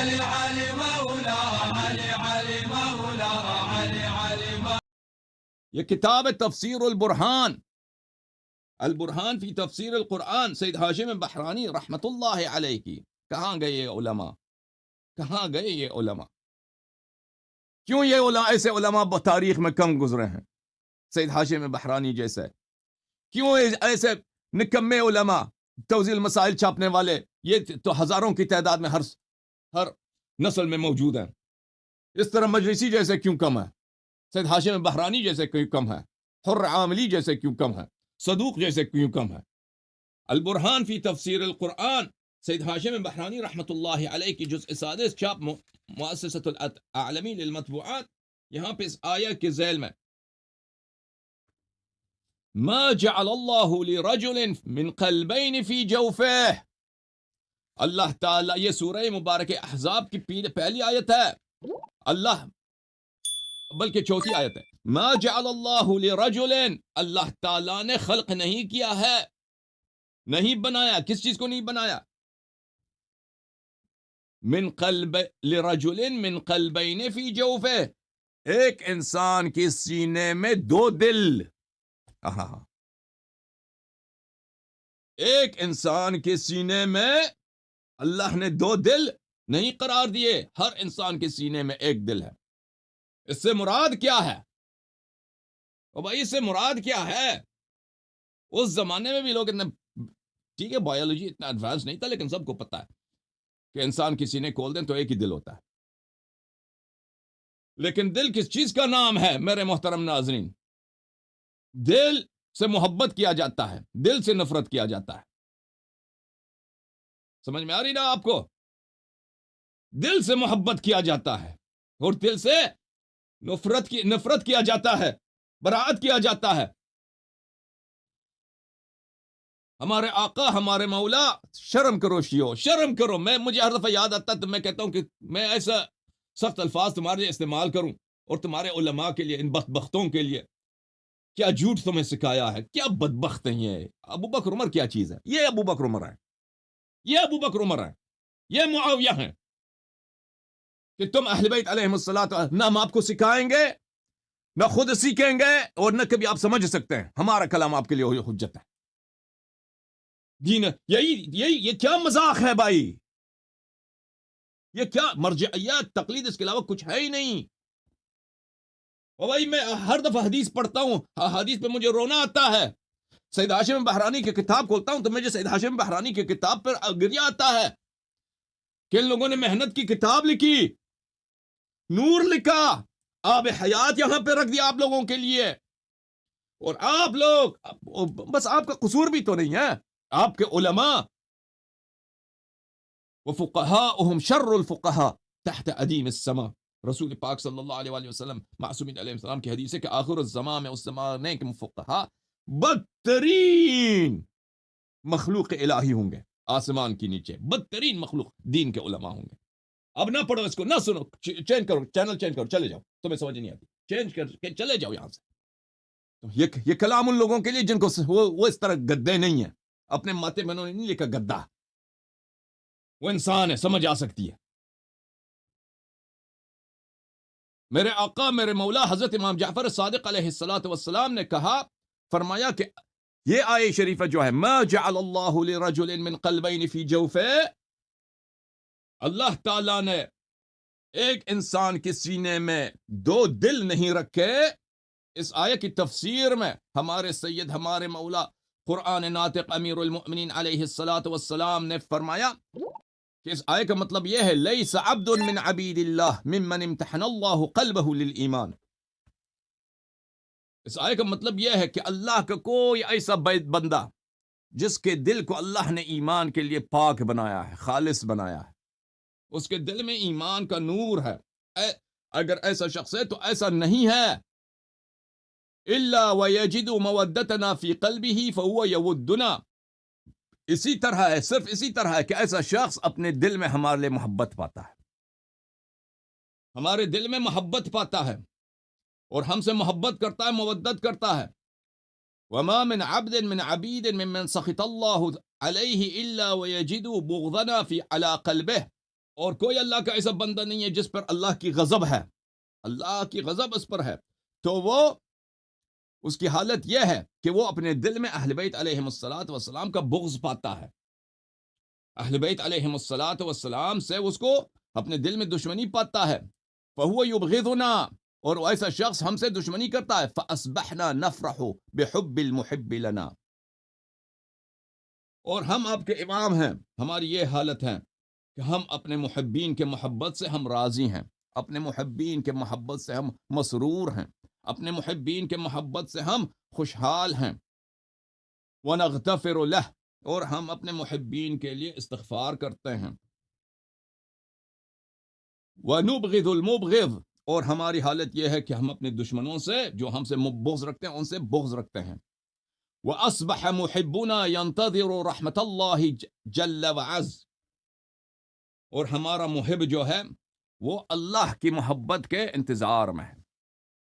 علي علي مولا علي علي مولا علي علي مولا. یہ کتاب ہے تفسیر البرہان، البرہان فی تفسیر القرآن، سید ہاشم بحرانی رحمت اللہ علیہ کی. کہاں گئے یہ علماء؟ کہاں گئے یہ علماء؟ کیوں یہ علماء ایسے علماء تاریخ میں کم گزرے ہیں سید ہاشم بحرانی جیسے؟ کیوں ایسے نکمے علماء توضیح المسائل چھاپنے والے یہ تو ہزاروں کی تعداد میں ہر نسل میں موجود ہیں؟ اس طرح مجلسی جیسے کیوں کم ہے؟ سید ہاشم بحرانی جیسے کیوں کم ہے؟ حر عاملی جیسے کیوں کم ہے؟ صدوق جیسے کیوں کم ہے؟ البرہان فی تفسیر القرآن، سید ہاشم بحرانی رحمت اللہ علیہ کی جزء سادس، چھاپ مؤسسۃ الاعلمی للمطبوعات. یہاں پہ اس آیہ کے ذیل میں ما جعل اللہ لرجل من قلبین فی جوفہ، اللہ تعالیٰ، یہ سورہ مبارک احزاب کی پہلی آیت ہے، اللہ بلکہ چوتھی آیت ہے. ما جعل اللہ لرجل، اللہ تعالیٰ نے خلق نہیں کیا ہے، نہیں بنایا. کس چیز کو نہیں بنایا؟ لرجل من قلبین فی جوفہ، ایک انسان کے سینے میں دو دل. ایک انسان کے سینے میں اللہ نے دو دل نہیں قرار دیے، ہر انسان کے سینے میں ایک دل ہے. اس سے مراد کیا ہے؟ او بھائی اس سے مراد کیا ہے؟ اس زمانے میں بھی لوگ اتنا، ٹھیک ہے بایولوجی اتنا ایڈوانس نہیں تھا، لیکن سب کو پتا ہے کہ انسان کی سینے کھول دیں تو ایک ہی دل ہوتا ہے. لیکن دل کس چیز کا نام ہے میرے محترم ناظرین؟ دل سے محبت کیا جاتا ہے، دل سے نفرت کیا جاتا ہے. سمجھ میں آ رہی نا آپ کو؟ دل سے محبت کیا جاتا ہے اور دل سے نفرت کیا جاتا ہے، براءت کیا جاتا ہے. ہمارے آقا ہمارے مولا، شرم کرو شیو، شرم کرو. مجھے ہر دفعہ یاد آتا ہے تو میں کہتا ہوں کہ میں ایسا سخت الفاظ تمہارے لیے استعمال کروں اور تمہارے علماء کے لیے، ان بدبختوں کے لیے. کیا جھوٹ تمہیں سکھایا ہے، کیا بدبخت ہیں یہ. ابو بکر عمر کیا چیز ہے؟ یہ ابو بکر عمر ہے، یہ ابو بکر عمر ہے، یہ معاویہ ہیں کہ تم اہل بیت علیہم الصلوۃ، نہ ہم آپ کو سکھائیں گے، نہ خود سیکھیں گے، اور نہ کبھی آپ سمجھ سکتے ہیں. ہمارا کلام آپ کے لیے حجت ہے. دین یہ کیا مذاق ہے بھائی؟ یہ کیا مرجعیت، تقلید، اس کے علاوہ کچھ ہے ہی نہیں. اور بھائی میں ہر دفعہ حدیث پڑھتا ہوں، حدیث پہ مجھے رونا آتا ہے. سید ہاشم بحرانی کی کتاب کھولتا ہوں تو مجھے سید ہاشم بحرانی کی کتاب پر گریہ آتا ہے کہ ان لوگوں نے محنت کی کتاب لکھی، نور لکھا، آب حیات یہاں پہ رکھ دیا آپ لوگوں کے لیے، اور آپ لوگ بس، آپ کا قصور بھی تو نہیں ہے، آپ کے علماء وفقهاؤهم شر الفقهاء تحت ادیم السماء. رسول پاک صلی اللہ علیہ وآلہ وسلم معصومین علیہ السلام کی حدیث ہے کہ آخر الزمان میں، اس زمانے کے فقہاء بدترین مخلوق الہی ہوں گے، آسمان کی نیچے بدترین مخلوق دین کے علماء ہوں گے. اب نہ پڑھو اس کو، نہ سنو، چینج کرو، چینل چینج کرو، چلے جاؤ، تمہیں سمجھ نہیں آتی، چینج کر کے چلے جاؤ یہاں سے. یہ کلام ان لوگوں کے لیے جن کو وہ اس طرح گدے نہیں ہیں، اپنے ماتے میں انہوں نے نہیں لکھا گدا، وہ انسان ہے، سمجھ آ سکتی ہے. میرے آقا میرے مولا حضرت امام جعفر صادق علیہ الصلوۃ والسلام نے کہا، فرمایا کہ یہ آیہ شریفہ جو ہے، ما جعل اللہ لرجل من قلبین فی جوفہ، اللہ تعالیٰ نے ایک انسان کے سینے میں دو دل نہیں رکھے. اس آیہ کی تفسیر میں ہمارے سید، ہمارے مولا قرآن ناطق امیر المؤمنین علیہ الصلوۃ والسلام نے فرمایا کہ اس آیہ کا مطلب یہ ہے، لیس عبد من عبید اللہ ممن امتحن اللہ قلبہ للایمان. اس آیہ کا مطلب یہ ہے کہ اللہ کا کوئی ایسا بندہ جس کے دل کو اللہ نے ایمان کے لیے پاک بنایا ہے، خالص بنایا ہے، اس کے دل میں ایمان کا نور ہے، اگر ایسا شخص ہے تو ایسا نہیں ہے، الا ویجد مودتنا فی قلبہ فہو یودنا. اسی طرح ہے، صرف اسی طرح ہے کہ ایسا شخص اپنے دل میں ہمارے لیے محبت پاتا ہے، ہمارے دل میں محبت پاتا ہے اور ہم سے محبت کرتا ہے، مودت کرتا ہے. وما من عبد من عبید ممن سخط اللہ علیہ الا ویجد بغضنا فی علی قلبہ. اور کوئی اللہ کا ایسا بندہ نہیں ہے جس پر اللہ کی غضب ہے، اللہ کی غضب اس پر ہے، تو وہ اس کی حالت یہ ہے کہ وہ اپنے دل میں اہل بیت علیہم الصلاۃ والسلام کا بغض پاتا ہے، اہل بیت علیہم الصلاۃ والسلام سے اس کو اپنے دل میں دشمنی پاتا ہے، فہو یبغضنا، اور ایسا شخص ہم سے دشمنی کرتا ہے، فاصبحنا نفرح بحب المحب لنا، اور ہم آپ کے امام ہیں، ہماری یہ حالت ہے کہ ہم اپنے محبین کے محبت سے ہم راضی ہیں، اپنے محبین کے محبت سے ہم مسرور ہیں، اپنے محبین کے محبت سے ہم خوشحال ہیں، وَنَغْتَفِرُ لَهُ، اور ہم اپنے محبین کے لیے استغفار کرتے ہیں، وَنُبْغِضُ الْمُبْغِض، اور ہماری حالت یہ ہے کہ ہم اپنے دشمنوں سے جو ہم سے بغض رکھتے ہیں ان سے بغض رکھتے ہیں، وَأَصْبَحَ مُحِبُّنَا يَنْتَظِرُ رَحْمَةَ اللَّهِ جَلَّ وَعَزَّ، اور ہمارا محب جو ہے وہ اللہ کی محبت کے انتظار میں ہے،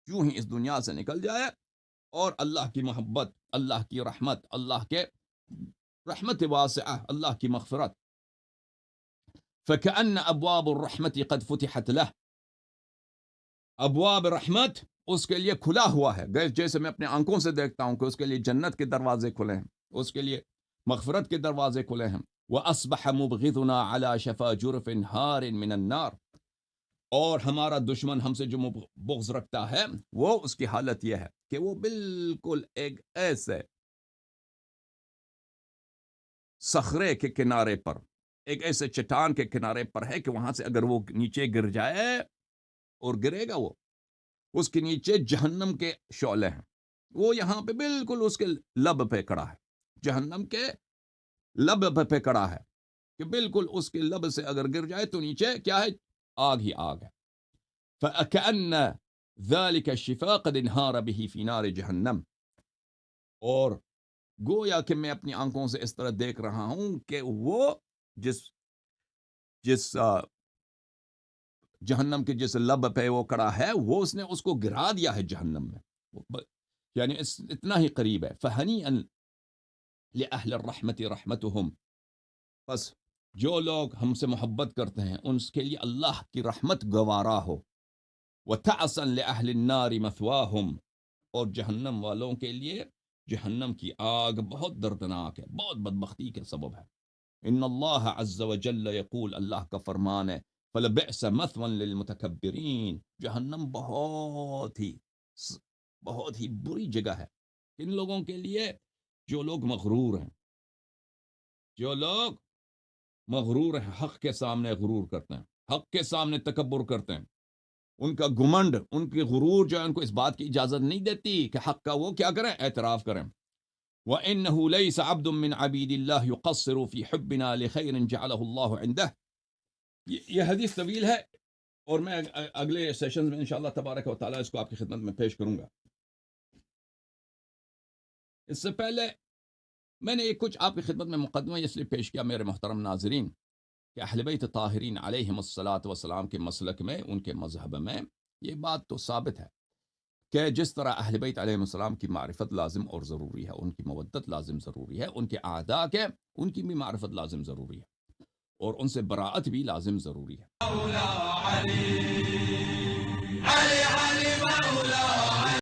یوں ہی اس دنیا سے نکل جائے اور اللہ کی محبت، اللہ کی رحمت، اللہ کے رحمت واسعہ، اللہ کی مغفرت، فَكَأَنَّ أَبْوَابُ الرَّحْمَةِ قَدْ فُتِحَتْ لَهُ، ابواب رحمت اس کے لیے کھلا ہوا ہے، جیسے میں اپنے آنکھوں سے دیکھتا ہوں کہ اس کے لیے جنت کے دروازے کھلے ہیں، اس کے لیے مغفرت کے دروازے کھلے ہیں، وَأَصْبَحَ مُبْغِضُنَا عَلَى شَفَا جُرْفٍ هَارٍ مِّنَ النَّارِ، اور ہمارا دشمن ہم سے جو بغض رکھتا ہے وہ اس کی حالت یہ ہے کہ وہ بالکل ایک ایسے صخرے کے کنارے پر، ایک ایسے چٹان کے کنارے پر ہے کہ وہاں سے اگر وہ نیچے گر جائے اور گرے گا، وہ اس کے نیچے جہنم کے شعلے ہیں، وہ یہاں پہ بالکل اس کے لب پہ کڑا ہے، جہنم کے لب پہ کڑا ہے کہ بالکل اس کے لب سے اگر گر جائے تو نیچے کیا ہے؟ آگ ہی آگ ہے، فَأَكَأَنَّ ذَلِكَ الشِّفَاءَ قَدْ انْهَارَ بِهِ فِي نَارِ جَهَنَّمَ، اور گویا کہ میں اپنی آنکھوں سے اس طرح دیکھ رہا ہوں کہ وہ جس جہنم کے جس لب پہ وہ کڑا ہے وہ اس نے اس کو گرا دیا ہے جہنم میں، یعنی اتنا ہی قریب ہے، فَهَنِيئًا لِأَهْلِ الرَّحْمَةِ رَحْمَتُهُمْ، بس جو لوگ ہم سے محبت کرتے ہیں ان کے لیے اللہ کی رحمت گوارا ہو، وَتَعْسًا لِأَهْلِ النَّارِ مَثْوَاهُمْ، اور جہنم والوں کے لیے جہنم کی آگ بہت دردناک ہے، بہت بدبختی کا سبب ہے، ان اللہ عز وجل یقول، اللہ کا فرمان ہے، فَلَبِئْسَ مَثْوًى لِلْمُتَكَبِّرِينَ، جہنم بہت ہی بری جگہ ہے ان لوگوں کے لیے جو لوگ مغرور ہیں، جو لوگ مغرور ہیں، حق کے سامنے غرور کرتے ہیں، حق کے سامنے تکبر کرتے ہیں، ان کا گمنڈ، ان کی غرور جو ہے ان کو اس بات کی اجازت نہیں دیتی کہ حق کا وہ کیا کریں؟ اعتراف کریں، وَإِنَّهُ لَيْسَ عَبْدٌ مِّنْ عَبِيدِ اللَّهِ يُقَصِّرُ فِي حُبِّنَا لِخَيْرٍ جَعَلَهُ اللَّهُ عِندَهُ، یہ حدیث طویل ہے اور میں اگلے سیشنز میں انشاءاللہ تبارک و تعالیٰ اس کو آپ کی خدمت میں پیش کروں گا۔ اس سے پہلے میں نے کچھ آپ کی خدمت میں مقدمہ اس لیے پیش کیا میرے محترم ناظرین کہ اہل بیت طاہرین علیہم الصلاۃ والسلام کے مسلک میں، ان کے مذہب میں یہ بات تو ثابت ہے کہ جس طرح اہل بیت علیہم السلام کی معرفت لازم اور ضروری ہے، ان کی مودت لازم ضروری ہے، ان کے اعداء کے ان کی بھی معرفت لازم ضروری ہے، اور ان سے براءت بھی لازم ضروری ہے۔ مولا علی، علی علی مولا